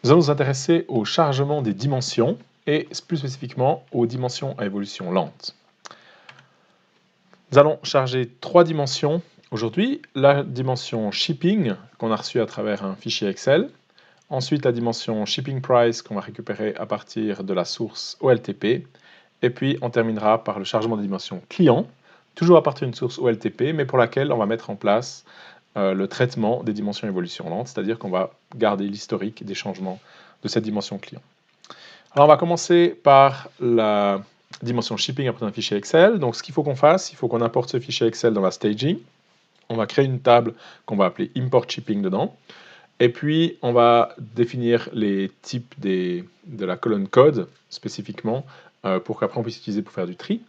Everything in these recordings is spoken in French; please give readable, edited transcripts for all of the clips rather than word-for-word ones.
Nous allons nous intéresser au chargement des dimensions et plus spécifiquement aux dimensions à évolution lente. Nous allons charger 3 dimensions aujourd'hui. La dimension shipping qu'on a reçue à travers un fichier Excel. Ensuite, la dimension shipping price qu'on va récupérer à partir de la source OLTP. Et puis, on terminera par le chargement des dimensions client, toujours à partir d'une source OLTP, mais pour laquelle on va mettre en place le traitement des dimensions évolution lente, c'est-à-dire qu'on va garder l'historique des changements de cette dimension client. Alors, on va commencer par la dimension shipping après un fichier Excel. Donc, ce qu'il faut qu'on fasse, il faut qu'on importe ce fichier Excel dans la staging. On va créer une table qu'on va appeler import shipping dedans. Et puis, on va définir les types de la colonne code spécifiquement pour qu'après on puisse utiliser pour faire du tri.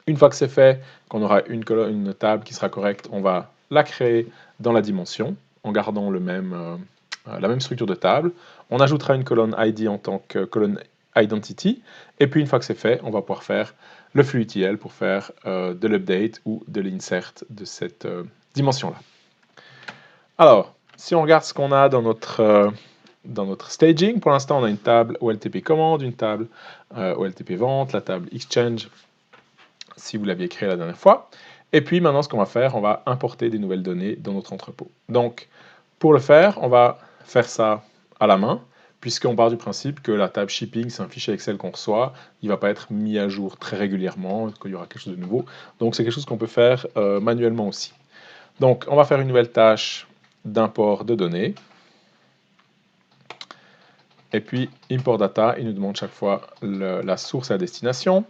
Une fois que c'est fait, qu'on aura une table qui sera correcte, on va la créer dans la dimension en gardant la même structure de table. On ajoutera une colonne ID en tant que colonne identity. Et puis, une fois que c'est fait, on va pouvoir faire le flux UTL pour faire de l'update ou de l'insert de cette dimension-là. Alors, si on regarde ce qu'on a dans notre staging, pour l'instant, on a une table OLTP commande, une table OLTP vente, la table exchange, si vous l'aviez créé la dernière fois. Et puis maintenant, ce qu'on va faire, on va importer des nouvelles données dans notre entrepôt. Donc, pour le faire, on va faire ça à la main, puisqu'on part du principe que la table shipping, c'est un fichier Excel qu'on reçoit, il ne va pas être mis à jour très régulièrement, qu'il y aura quelque chose de nouveau. Donc, c'est quelque chose qu'on peut faire manuellement aussi. Donc, on va faire une nouvelle tâche d'import de données. Et puis, import data, il nous demande chaque fois la source et la destination.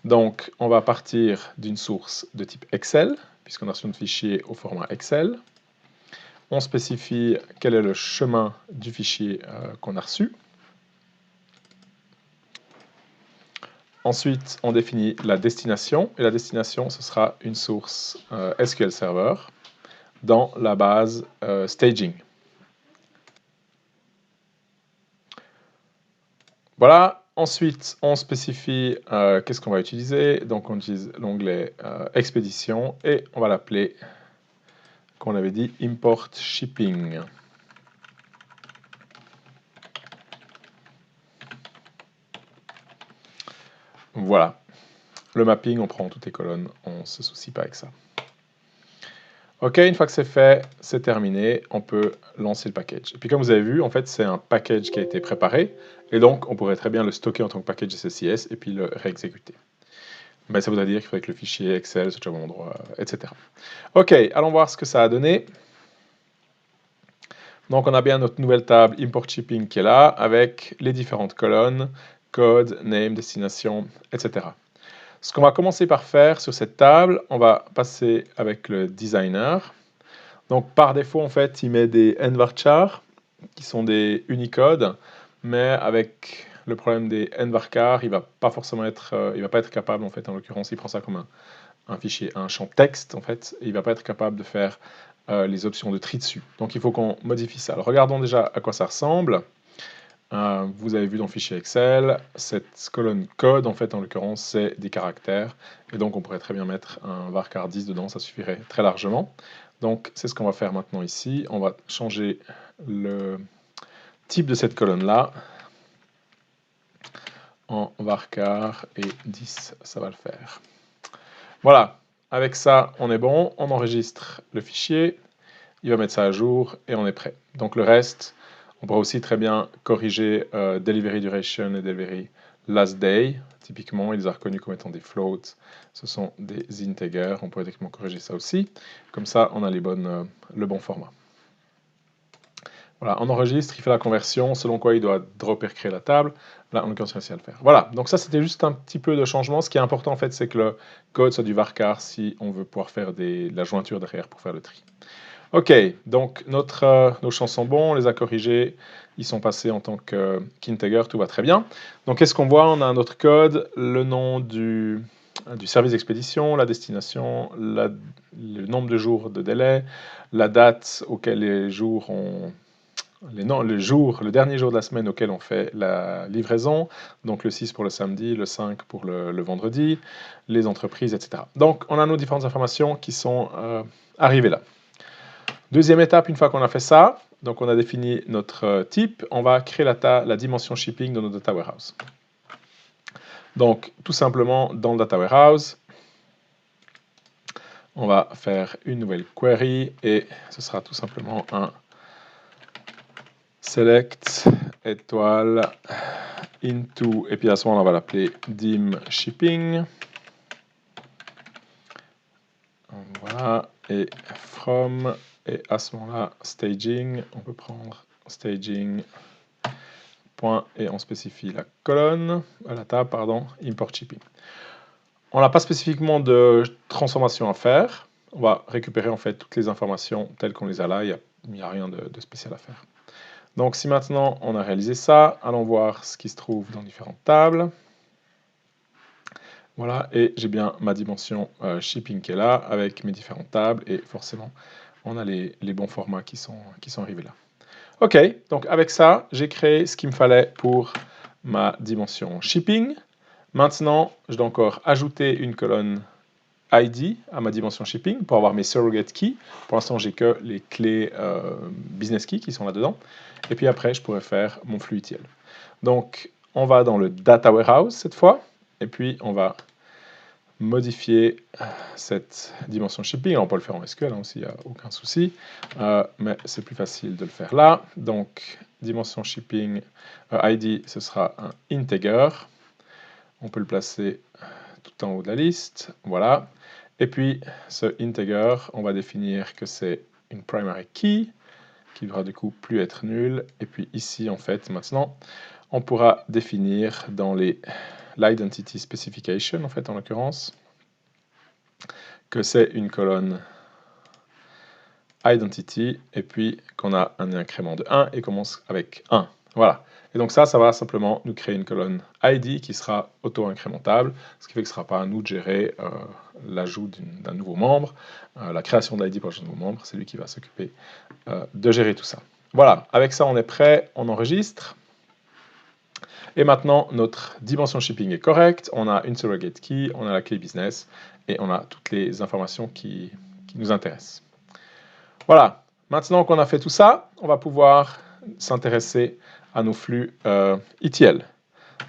Donc, on va partir d'une source de type Excel, puisqu'on a reçu notre fichier au format Excel. On spécifie quel est le chemin du fichier qu'on a reçu. Ensuite, on définit la destination. Et la destination, ce sera une source SQL Server dans la base staging. Voilà, ensuite on spécifie qu'est-ce qu'on va utiliser. Donc on utilise l'onglet expédition et on va l'appeler, comme on avait dit, import shipping. Voilà, le mapping, on prend toutes les colonnes, on ne se soucie pas avec ça. Ok, une fois que c'est fait, c'est terminé, on peut lancer le package. Et puis comme vous avez vu, en fait, c'est un package qui a été préparé, et donc on pourrait très bien le stocker en tant que package SSIS et puis le réexécuter. Ben, ça voudrait dire qu'il faudrait que le fichier Excel soit au bon endroit, etc. Ok, allons voir ce que ça a donné. Donc on a bien notre nouvelle table import shipping qui est là, avec les différentes colonnes, code, name, destination, etc. Ce qu'on va commencer par faire sur cette table, on va passer avec le designer. Donc par défaut, en fait, il met des nvarchar, qui sont des Unicode, mais avec le problème des nvarchar, il va pas forcément être, il va pas être capable, en fait, en l'occurrence, il prend ça comme un fichier, un champ texte, en fait, et il va pas être capable de faire les options de tri dessus. Donc il faut qu'on modifie ça. Alors regardons déjà à quoi ça ressemble. Vous avez vu dans le fichier Excel, cette colonne code, en fait, en l'occurrence, c'est des caractères. Et donc, on pourrait très bien mettre un varchar 10 dedans, ça suffirait très largement. Donc, c'est ce qu'on va faire maintenant ici. On va changer le type de cette colonne-là en varchar et 10, ça va le faire. Voilà, avec ça, on est bon. On enregistre le fichier, il va mettre ça à jour et on est prêt. Donc, le reste... On pourra aussi très bien corriger delivery duration et delivery last day. Typiquement, il les a reconnus comme étant des floats. Ce sont des integers. On pourrait techniquement corriger ça aussi. Comme ça, on a le bon format. Voilà, on enregistre, il fait la conversion, selon quoi il doit dropper créer la table. Là, on a réussi à le faire. Voilà, donc ça, c'était juste un petit peu de changement. Ce qui est important, en fait, c'est que le code soit du varchar si on veut pouvoir faire la jointure derrière pour faire le tri. Ok, donc nos champs sont bons, on les a corrigés, ils sont passés en tant qu'integer, tout va très bien. Donc qu'est-ce qu'on voit? On a notre code, le nom du service d'expédition, la destination, le nombre de jours de délai, la date auquel le dernier jour de la semaine auquel on fait la livraison, donc le 6 pour le samedi, le 5 pour le vendredi, les entreprises, etc. Donc on a nos différentes informations qui sont arrivées là. Deuxième étape, une fois qu'on a fait ça, donc on a défini notre type, on va créer la dimension shipping dans notre data warehouse. Donc tout simplement dans le data warehouse, on va faire une nouvelle query et ce sera tout simplement un select étoile into, et puis à ce moment-là on va l'appeler dim shipping. Voilà, et from, et à ce moment-là staging, on peut prendre staging point et on spécifie la colonne, la table, pardon, import shipping. On n'a pas spécifiquement de transformation à faire. On va récupérer en fait toutes les informations telles qu'on les a là. Il n'y a rien de spécial à faire. Donc si maintenant on a réalisé ça, allons voir ce qui se trouve dans différentes tables. Voilà, et j'ai bien ma dimension shipping qui est là avec mes différentes tables et forcément on a les bons formats qui sont arrivés là. Ok, donc avec ça, j'ai créé ce qu'il me fallait pour ma dimension shipping. Maintenant, je dois encore ajouter une colonne ID à ma dimension shipping pour avoir mes surrogate keys. Pour l'instant, j'ai que les clés business key qui sont là-dedans. Et puis après, je pourrais faire mon flux ETL. Donc, on va dans le data warehouse cette fois. Et puis, on va modifier cette dimension shipping. On peut le faire en SQL aussi, il n'y a aucun souci. Mais c'est plus facile de le faire là. Donc, dimension shipping ID, ce sera un integer. On peut le placer tout en haut de la liste. Voilà. Et puis, ce integer, on va définir que c'est une primary key, qui ne devra du coup plus être nulle. Et puis ici, en fait, maintenant, on pourra définir dans l'identity specification, en fait, en l'occurrence, que c'est une colonne identity, et puis qu'on a un incrément de 1 et commence avec 1. Voilà. Et donc ça va simplement nous créer une colonne ID qui sera auto-incrémentable, ce qui fait que ce ne sera pas à nous de gérer l'ajout d'un nouveau membre, la création de l'ID pour un nouveau membre, c'est lui qui va s'occuper de gérer tout ça. Voilà, avec ça on est prêt, on enregistre. Et maintenant notre dimension shipping est correcte, on a une surrogate key, on a la clé business et on a toutes les informations qui nous intéressent. Voilà, maintenant qu'on a fait tout ça, on va pouvoir s'intéresser à nos flux ETL.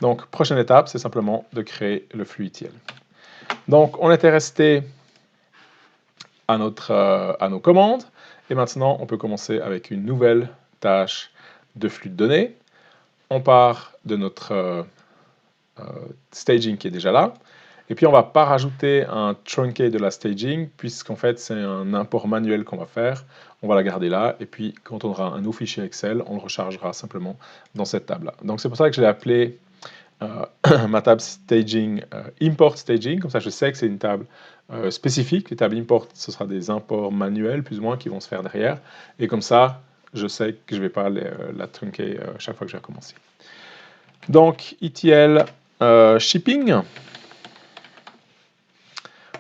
Donc, prochaine étape, c'est simplement de créer le flux ETL. Donc, on était resté à nos commandes, et maintenant, on peut commencer avec une nouvelle tâche de flux de données. On part de notre staging qui est déjà là, et puis on ne va pas rajouter un truncate de la staging, puisqu'en fait c'est un import manuel qu'on va faire. On va la garder là, et puis quand on aura un nouveau fichier Excel, on le rechargera simplement dans cette table-là. Donc c'est pour ça que je l'ai appelé ma table staging import staging, comme ça je sais que c'est une table spécifique. Les tables import, ce sera des imports manuels, plus ou moins, qui vont se faire derrière. Et comme ça, je sais que je ne vais pas la trunker chaque fois que je vais recommencer. Donc, ETL shipping,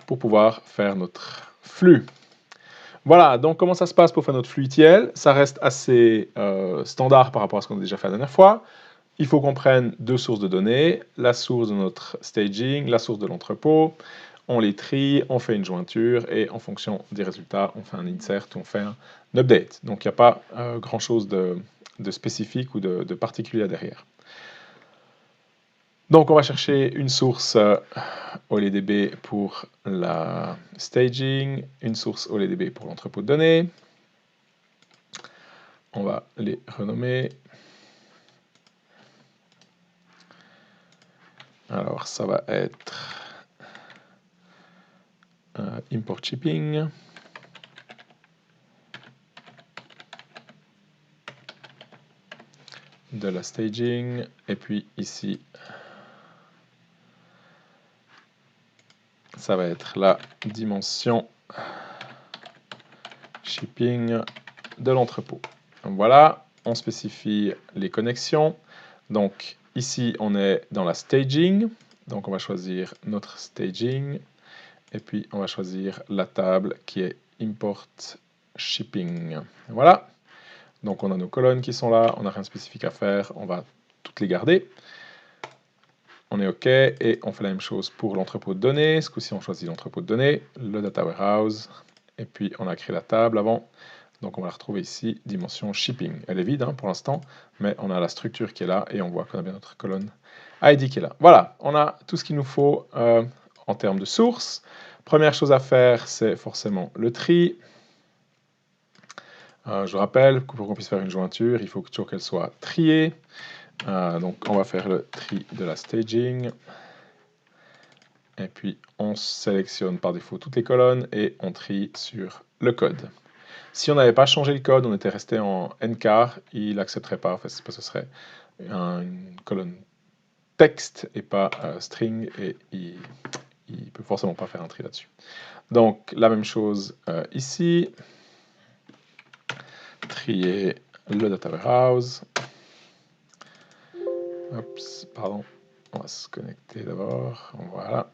pour pouvoir faire notre flux. Voilà, donc comment ça se passe pour faire notre flux ETL? Ça reste assez standard par rapport à ce qu'on a déjà fait la dernière fois. Il faut qu'on prenne deux sources de données, la source de notre staging, la source de l'entrepôt. On les trie, on fait une jointure et en fonction des résultats, on fait un insert ou on fait un update. Donc il n'y a pas grand-chose de spécifique ou de particulier derrière. Donc on va chercher une source OLEDB pour la staging, une source OLEDB pour l'entrepôt de données. On va les renommer. Alors ça va être import shipping. De la staging, et puis ici ça va être la dimension shipping de l'entrepôt. Voilà, on spécifie les connexions. Donc ici on est dans la staging, donc on va choisir notre staging et puis on va choisir la table qui est import shipping. Voilà, donc on a nos colonnes qui sont là, on n'a rien de spécifique à faire, on va toutes les garder. On est OK, et on fait la même chose pour l'entrepôt de données. Ce coup-ci, on choisit l'entrepôt de données, le data warehouse, et puis on a créé la table avant. Donc on va la retrouver ici, dimension shipping. Elle est vide pour l'instant, mais on a la structure qui est là et on voit qu'on a bien notre colonne ID qui est là. Voilà, on a tout ce qu'il nous faut en termes de sources. Première chose à faire, c'est forcément le tri. Je rappelle que pour qu'on puisse faire une jointure, il faut toujours qu'elle soit triée. Donc on va faire le tri de la staging. Et puis on sélectionne par défaut toutes les colonnes et on trie sur le code. Si on n'avait pas changé le code, on était resté en ncar, il n'accepterait pas, parce que ce serait une colonne texte et pas string, et il ne peut forcément pas faire un tri là-dessus. Donc la même chose ici, trier le data warehouse. Oups, pardon, on va se connecter d'abord, voilà.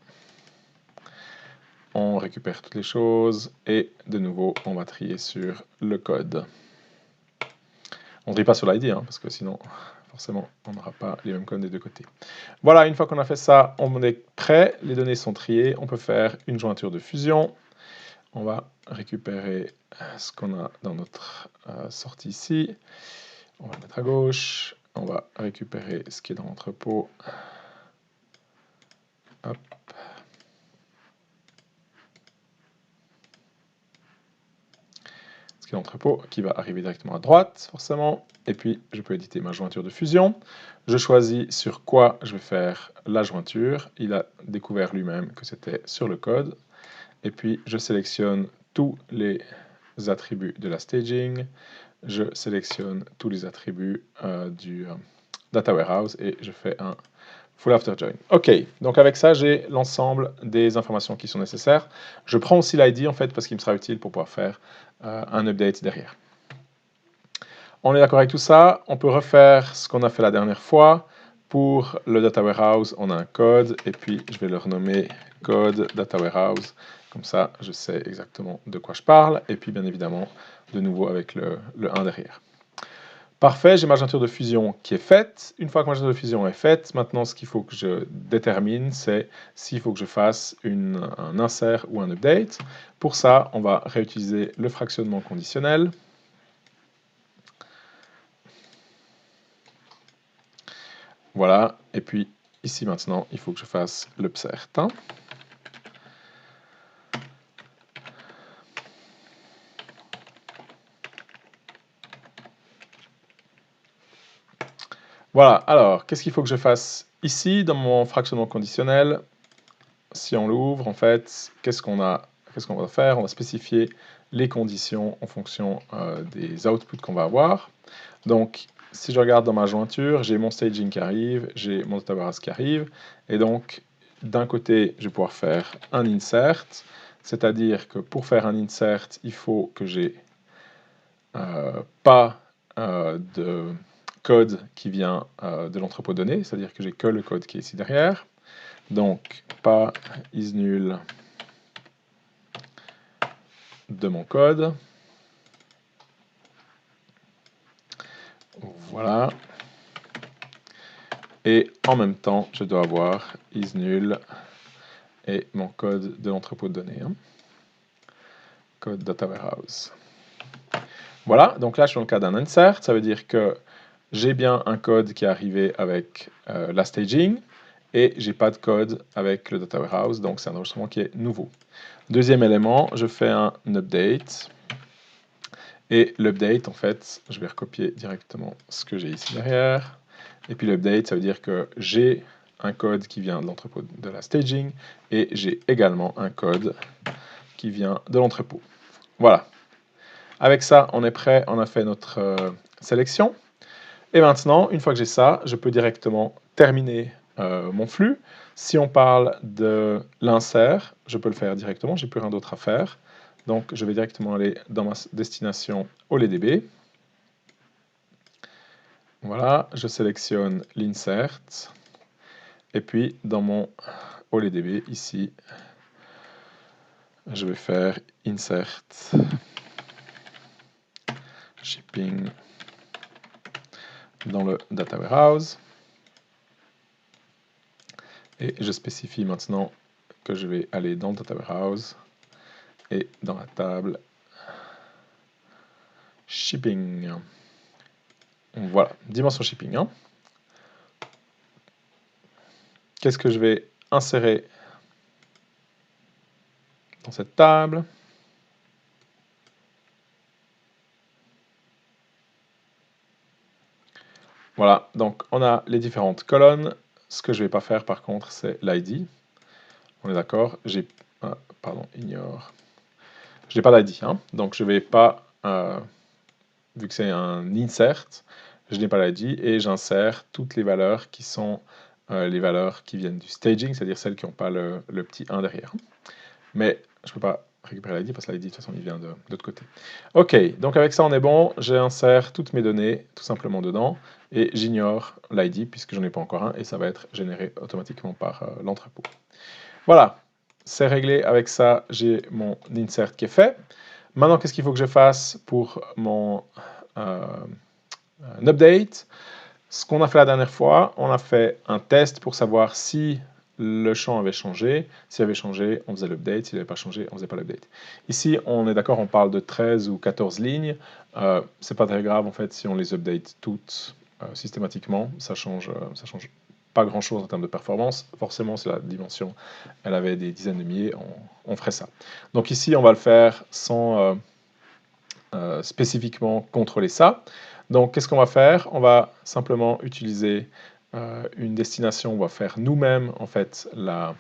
On récupère toutes les choses et de nouveau on va trier sur le code. On ne trie pas sur l'ID parce que sinon forcément on n'aura pas les mêmes codes des deux côtés. Voilà, une fois qu'on a fait ça, on est prêt, les données sont triées, on peut faire une jointure de fusion. On va récupérer ce qu'on a dans notre sortie ici. On va le mettre à gauche. On va récupérer ce qui est dans l'entrepôt. Hop. Ce qui est l'entrepôt qui va arriver directement à droite, forcément. Et puis, je peux éditer ma jointure de fusion. Je choisis sur quoi je vais faire la jointure. Il a découvert lui-même que c'était sur le code. Et puis, je sélectionne tous les attributs de la staging. Je sélectionne tous les attributs du data warehouse et je fais un full after join. Ok, donc avec ça, j'ai l'ensemble des informations qui sont nécessaires. Je prends aussi l'ID en fait parce qu'il me sera utile pour pouvoir faire un update derrière. On est d'accord avec tout ça. On peut refaire ce qu'on a fait la dernière fois. Pour le data warehouse, on a un code et puis je vais le renommer code data warehouse. Comme ça, je sais exactement de quoi je parle. Et puis, bien évidemment, de nouveau avec le 1 derrière. Parfait, j'ai ma jointure de fusion qui est faite. Une fois que ma jointure de fusion est faite, maintenant, ce qu'il faut que je détermine, c'est s'il faut que je fasse un insert ou un update. Pour ça, on va réutiliser le fractionnement conditionnel. Voilà, et puis ici maintenant, il faut que je fasse l'upsert. Voilà, alors, qu'est-ce qu'il faut que je fasse ici dans mon fractionnement conditionnel? Si on l'ouvre, en fait, qu'est-ce qu'on va faire? On va spécifier les conditions en fonction des outputs qu'on va avoir. Donc, si je regarde dans ma jointure, j'ai mon staging qui arrive, j'ai mon data warehouse qui arrive, et donc, d'un côté, je vais pouvoir faire un insert, c'est-à-dire que pour faire un insert, il faut que j'ai pas de code qui vient de l'entrepôt de données, c'est-à-dire que j'ai que le code qui est ici derrière. Donc, pas is nul de mon code. Voilà. Et en même temps, je dois avoir is nul et mon code de l'entrepôt de données. Code data warehouse. Voilà, donc là je suis dans le cas d'un insert, ça veut dire que j'ai bien un code qui est arrivé avec la staging et j'ai pas de code avec le data warehouse, donc c'est un enregistrement qui est nouveau. Deuxième élément, je fais un update. Et l'update, en fait, je vais recopier directement ce que j'ai ici derrière. Et puis l'update, ça veut dire que j'ai un code qui vient de l'entrepôt de la staging et j'ai également un code qui vient de l'entrepôt. Voilà. Avec ça, on est prêt, on a fait notre sélection. Et maintenant, une fois que j'ai ça, je peux directement terminer mon flux. Si on parle de l'insert, je peux le faire directement, j'ai plus rien d'autre à faire. Donc, je vais directement aller dans ma destination OLEDB. Voilà, je sélectionne l'insert. Et puis, dans mon OLEDB, ici, je vais faire insert shipping dans le data warehouse. Et je spécifie maintenant que je vais aller dans le data warehouse et dans la table, shipping. Voilà, dimension shipping. Hein. Qu'est-ce que je vais insérer dans cette table? Voilà, donc on a les différentes colonnes. Ce que je ne vais pas faire par contre, c'est l'ID. On est d'accord? Pardon, ignore. Je n'ai pas d'ID, hein, donc je ne vais pas, vu que c'est un insert, je n'ai pas l'ID et j'insère toutes les valeurs qui sont les valeurs qui viennent du staging, c'est-à-dire celles qui n'ont pas le petit 1 derrière. Mais je ne peux pas récupérer l'ID parce que l'ID de toute façon il vient de l'autre côté. Ok, donc avec ça on est bon, j'insère toutes mes données tout simplement dedans et j'ignore l'ID puisque j'en ai pas encore un et ça va être généré automatiquement par l'entrepôt. Voilà, c'est réglé, avec ça j'ai mon insert qui est fait. Maintenant qu'est-ce qu'il faut que je fasse pour mon update? Ce qu'on a fait la dernière fois, on a fait un test pour savoir si le champ avait changé. S'il avait changé, on faisait l'update. S'il n'avait pas changé, on ne faisait pas l'update. Ici, on est d'accord, on parle de 13 ou 14 lignes. C'est pas très grave, en fait, si on les update toutes systématiquement. Ça change pas grand-chose en termes de performance. Forcément, si la dimension, elle avait des dizaines de milliers, on ferait ça. Donc ici, on va le faire sans spécifiquement contrôler ça. Donc, qu'est-ce qu'on va faire? On va simplement utiliser une destination. On va faire nous-mêmes en fait la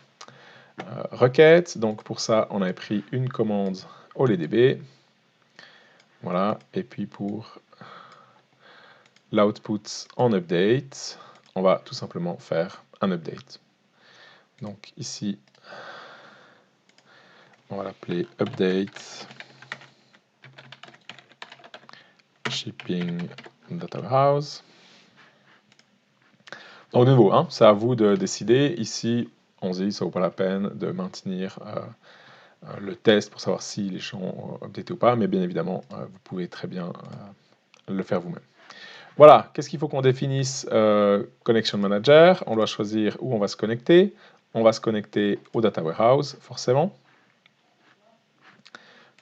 requête. Donc, pour ça, on avait pris une commande OLEDB. Voilà. Et puis pour l'output en update, on va tout simplement faire un update. Donc ici, on va l'appeler update shipping data warehouse. Donc de nouveau, hein, c'est à vous de décider. Ici, on se dit que ça ne vaut pas la peine de maintenir le test pour savoir si les champs ont updaté ou pas, mais bien évidemment, vous pouvez très bien le faire vous-même. Voilà, qu'est-ce qu'il faut qu'on définisse? Connection Manager, on doit choisir où on va se connecter. On va se connecter au Data Warehouse, forcément.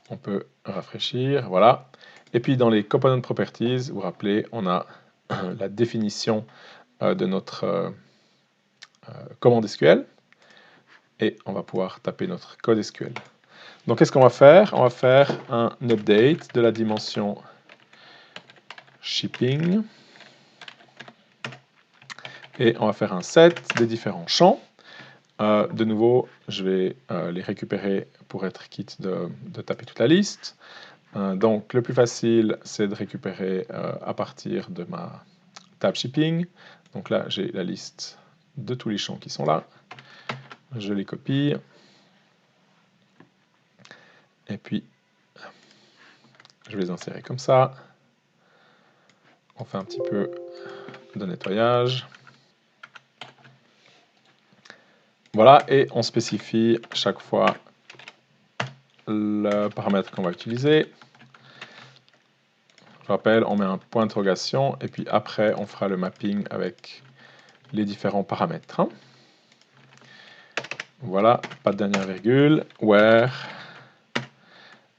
On peut rafraîchir, voilà. Et puis dans les Component Properties, vous vous rappelez, on a la définition de notre commande SQL. Et on va pouvoir taper notre code SQL. Donc qu'est-ce qu'on va faire? On va faire un update de la dimension shipping. Et on va faire un set des différents champs. De nouveau, je vais les récupérer pour être quitte de taper toute la liste. Donc le plus facile, c'est de récupérer à partir de ma table shipping. Donc là, j'ai la liste de tous les champs qui sont là. Je les copie. Et puis, je vais les insérer comme ça. On fait un petit peu de nettoyage. Voilà, et on spécifie chaque fois le paramètre qu'on va utiliser. Je rappelle, on met un point d'interrogation, et puis après, on fera le mapping avec les différents paramètres. Voilà, pas de dernière virgule, where.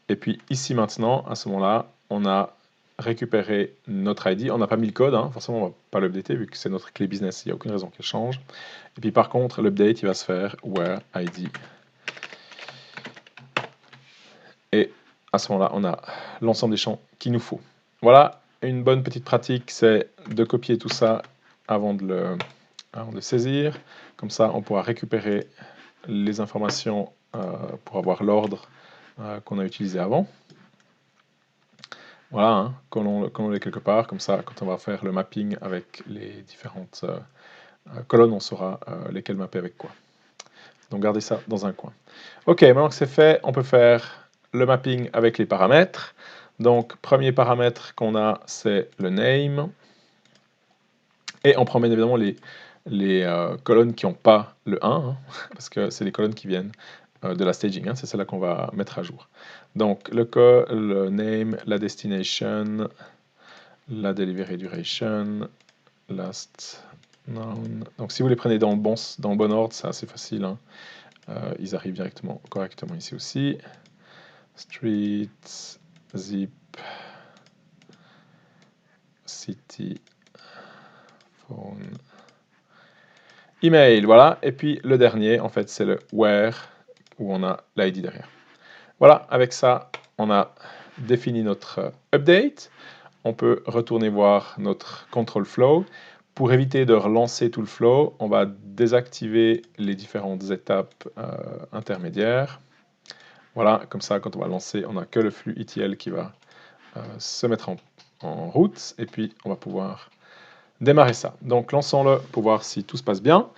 Et puis ici maintenant, à ce moment-là, on a récupéré notre ID. On n'a pas mis le code, hein. Forcément on ne va pas l'updater vu que c'est notre clé business, il n'y a aucune raison qu'elle change. Et puis par contre, l'update il va se faire where ID. Et à ce moment-là, on a l'ensemble des champs qu'il nous faut. Voilà, une bonne petite pratique, c'est de copier tout ça avant de le saisir. Comme ça, on pourra récupérer les informations pour avoir l'ordre qu'on a utilisé avant. Voilà, hein, collons-les quelque part, comme ça, quand on va faire le mapping avec les différentes colonnes, on saura lesquelles mapper avec quoi. Donc gardez ça dans un coin. Ok, maintenant que c'est fait, on peut faire le mapping avec les paramètres. Donc, premier paramètre qu'on a, c'est le name. Et on prend bien évidemment les colonnes qui n'ont pas le 1, hein, parce que c'est les colonnes qui viennent de la staging, hein, c'est celle-là qu'on va mettre à jour. Donc le name, la destination, la delivery duration, last known. Donc si vous les prenez dans le bon ordre, c'est assez facile, hein. Ils arrivent correctement ici aussi. Street, zip, city, phone, email, voilà. Et puis le dernier, en fait, c'est le where, où on a l'ID derrière. Voilà, avec ça, on a défini notre update. On peut retourner voir notre control flow. Pour éviter de relancer tout le flow, on va désactiver les différentes étapes intermédiaires. Voilà, comme ça, quand on va lancer, on n'a que le flux ETL qui va se mettre en route. Et puis, on va pouvoir démarrer ça. Donc, lançons-le pour voir si tout se passe bien.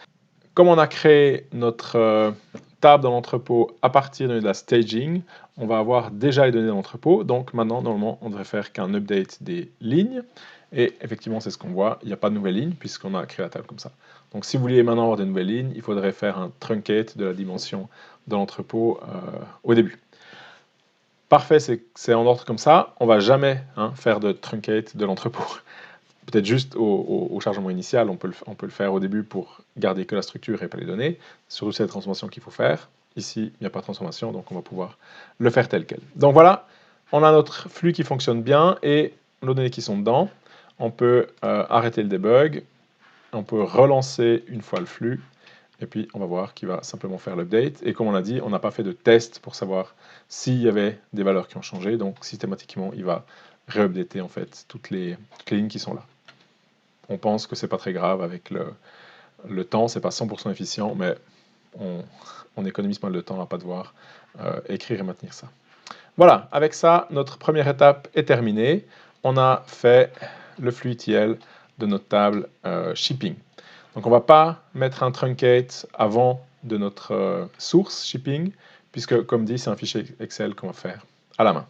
Comme on a créé notre table dans l'entrepôt à partir de la staging, on va avoir déjà les données dans l'entrepôt. Donc maintenant, normalement, on ne devrait faire qu'un update des lignes. Et effectivement, c'est ce qu'on voit. Il n'y a pas de nouvelles lignes puisqu'on a créé la table comme ça. Donc si vous voulez maintenant avoir des nouvelles lignes, il faudrait faire un truncate de la dimension de l'entrepôt au début. Parfait, c'est en ordre comme ça. On ne va jamais faire de truncate de l'entrepôt. Peut-être juste au chargement initial, on peut le faire au début pour garder que la structure et pas les données. Surtout c'est la transformation qu'il faut faire. Ici, il n'y a pas de transformation, donc on va pouvoir le faire tel quel. Donc voilà, on a notre flux qui fonctionne bien et nos données qui sont dedans. On peut arrêter le debug, on peut relancer une fois le flux, et puis on va voir qu'il va simplement faire l'update. Et comme on l'a dit, on n'a pas fait de test pour savoir s'il y avait des valeurs qui ont changé, donc systématiquement, il va réupdater en fait toutes les lignes qui sont là. On pense que c'est pas très grave avec le temps, c'est pas 100% efficient, mais on économise pas mal de temps à ne pas devoir écrire et maintenir ça. Voilà, avec ça, notre première étape est terminée. On a fait le flux ETL de notre table shipping. Donc on ne va pas mettre un truncate avant de notre source shipping, puisque comme dit, c'est un fichier Excel qu'on va faire à la main.